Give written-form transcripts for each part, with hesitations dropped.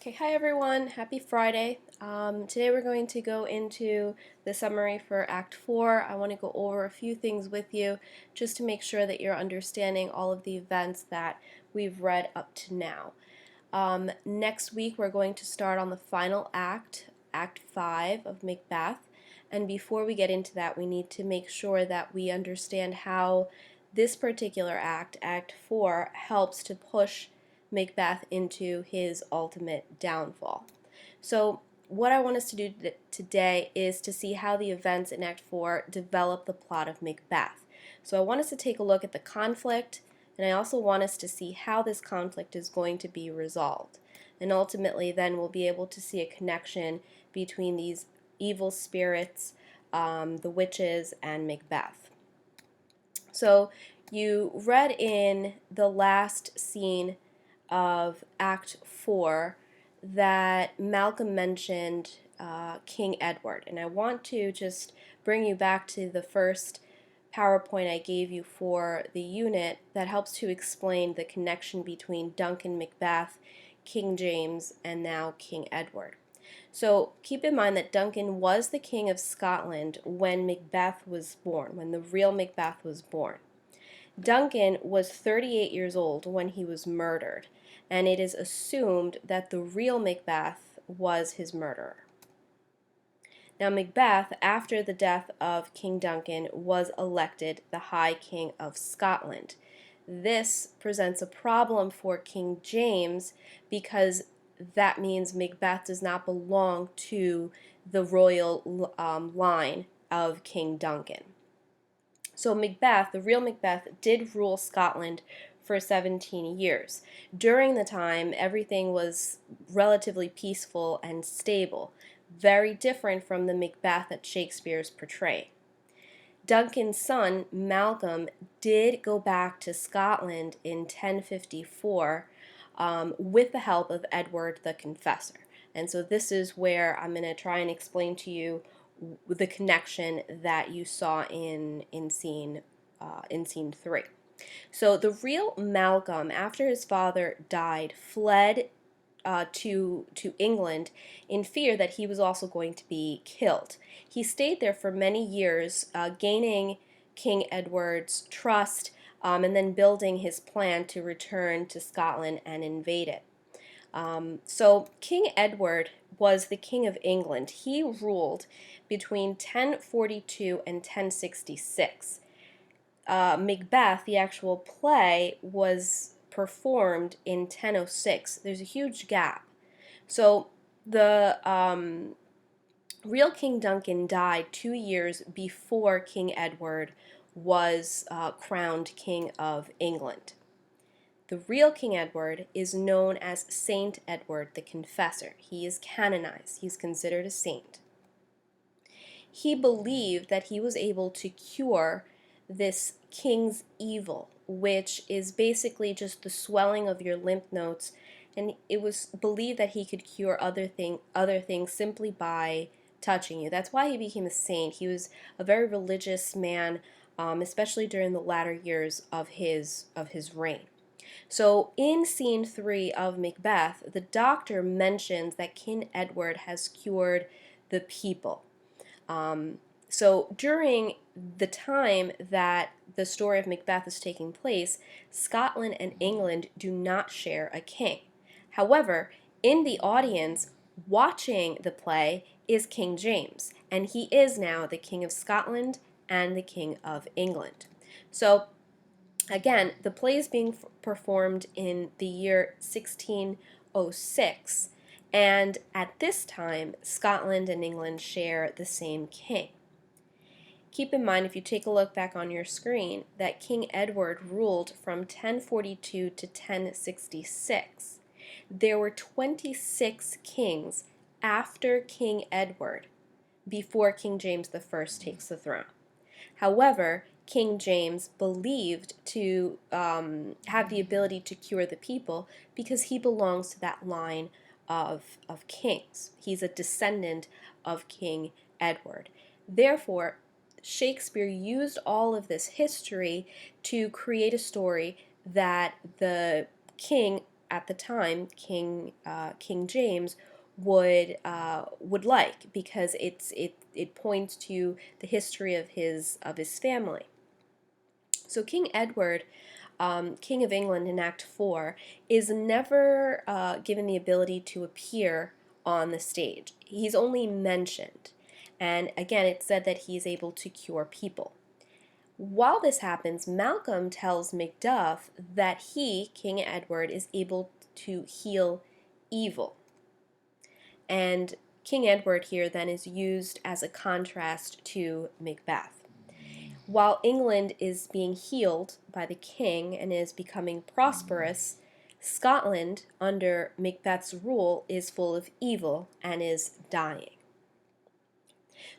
Okay, hi everyone. Happy Friday. Today we're going to go into the summary for Act 4. I want to go over a few things with you just to make sure that you're understanding all of the events that we've read up to now. Next week we're going to start on the final act, Act 5 of Macbeth. And before we get into that, we need to make sure that we understand how this particular act, Act 4, helps to push Macbeth into his ultimate downfall. So what I want us to do today is to see how the events in Act 4 develop the plot of Macbeth. So I want us to take a look at the conflict, and I also want us to see how this conflict is going to be resolved. And ultimately then we'll be able to see a connection between these evil spirits, the witches, and Macbeth. So you read in the last scene of Act 4 that Malcolm mentioned King Edward. And I want to just bring you back to the first PowerPoint I gave you for the unit that helps to explain the connection between Duncan, Macbeth, King James, and now King Edward. So keep in mind that Duncan was the King of Scotland when Macbeth was born, when the real Macbeth was born. Duncan was 38 years old when he was murdered, and it is assumed that the real Macbeth was his murderer. Now, Macbeth, after the death of King Duncan, was elected the High King of Scotland. This presents a problem for King James because that means Macbeth does not belong to the royal line of King Duncan. So Macbeth, the real Macbeth, did rule Scotland for 17 years. During the time, everything was relatively peaceful and stable, very different from the Macbeth that Shakespeare's portraying. Duncan's son, Malcolm, did go back to Scotland in 1054 with the help of Edward the Confessor. And so this is where I'm going to try and explain to you the connection that you saw in scene 3. So the real Malcolm, after his father died, fled to England in fear that he was also going to be killed. He stayed there for many years, gaining King Edward's trust, and then building his plan to return to Scotland and invade it. So King Edward was the King of England. He ruled between 1042 and 1066. Macbeth, the actual play, was performed in 1006. There's a huge gap. So the real King Duncan died 2 years before King Edward was crowned King of England. The real King Edward is known as Saint Edward the Confessor. He is canonized. He's considered a saint. He believed that he was able to cure this king's evil, which is basically just the swelling of your lymph nodes, and it was believed that he could cure other things simply by touching you. That's why he became a saint. He was a very religious man, especially during the latter years of his reign. So in scene 3 of Macbeth, the doctor mentions that King Edward has cured the people. So during the time that the story of Macbeth is taking place, Scotland and England do not share a king. However, in the audience watching the play is King James, and he is now the King of Scotland and the King of England. So again, the play is being performed in the year 1606, and at this time, Scotland and England share the same king. Keep in mind, if you take a look back on your screen, that King Edward ruled from 1042 to 1066. There were 26 kings after King Edward before King James I takes the throne. However, King James believed to have the ability to cure the people because he belongs to that line of kings. He's a descendant of King Edward. Therefore, Shakespeare used all of this history to create a story that the king at the time King James would like, because it points to the history of his family. So King Edward, King of England in Act 4, is never given the ability to appear on the stage. He's only mentioned. And again, it's said that he's able to cure people. While this happens, Malcolm tells Macduff that he, King Edward, is able to heal evil. And King Edward here then is used as a contrast to Macbeth. While England is being healed by the king and is becoming prosperous, Scotland, under Macbeth's rule, is full of evil and is dying.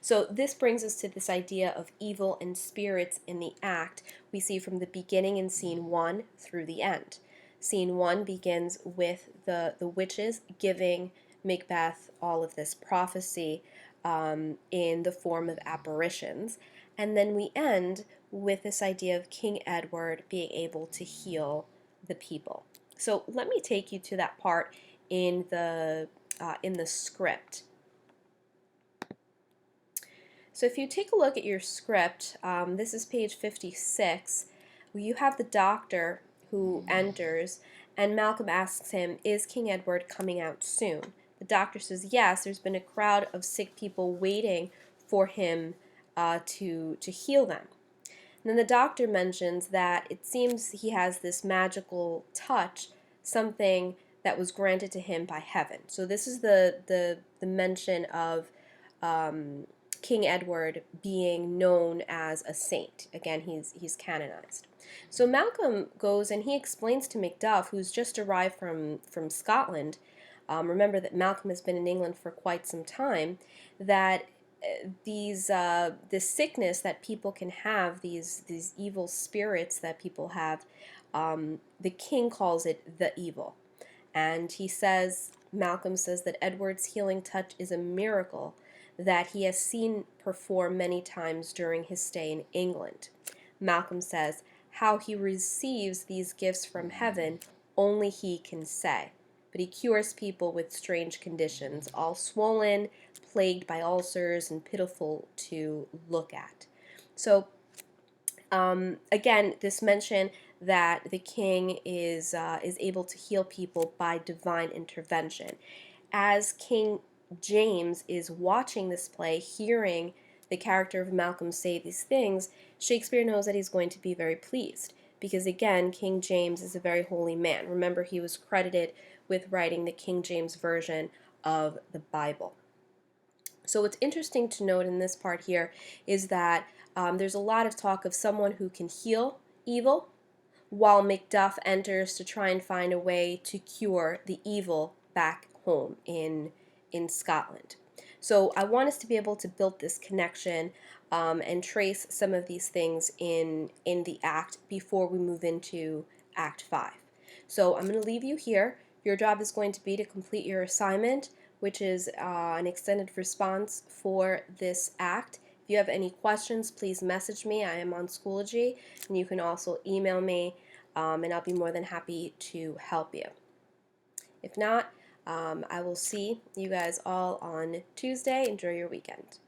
So this brings us to this idea of evil and spirits in the act we see from the beginning in scene 1 through the end. Scene 1 begins with the witches giving Macbeth all of this prophecy in the form of apparitions. And then we end with this idea of King Edward being able to heal the people. So let me take you to that part in the script. So if you take a look at your script, this is page 56, you have the doctor who enters, and Malcolm asks him, "Is King Edward coming out soon?" The doctor says, "Yes, there's been a crowd of sick people waiting for him to heal them." And then the doctor mentions that it seems he has this magical touch, something that was granted to him by heaven. So this is the mention of King Edward being known as a saint. Again, he's canonized. So Malcolm goes and he explains to Macduff, who's just arrived from Scotland, remember that Malcolm has been in England for quite some time, that this sickness that people can have, these evil spirits that people have, the king calls it the evil. And he says, Malcolm says that Edward's healing touch is a miracle that he has seen perform many times during his stay in England. Malcolm says, how he receives these gifts from heaven, only he can say. But he cures people with strange conditions, all swollen, plagued by ulcers, and pitiful to look at. So, again, this mention that the king is able to heal people by divine intervention. As King James is watching this play, hearing the character of Malcolm say these things, Shakespeare knows that he's going to be very pleased, because again, King James is a very holy man. Remember, he was credited with writing the King James Version of the Bible. So what's interesting to note in this part here is that there's a lot of talk of someone who can heal evil, while Macduff enters to try and find a way to cure the evil back home in Scotland. So I want us to be able to build this connection and trace some of these things in the act before we move into Act 5. So I'm going to leave you here. Your job is going to be to complete your assignment, which is an extended response for this act. If you have any questions, please message me. I am on Schoology, and you can also email me, and I'll be more than happy to help you. If not, I will see you guys all on Tuesday. Enjoy your weekend.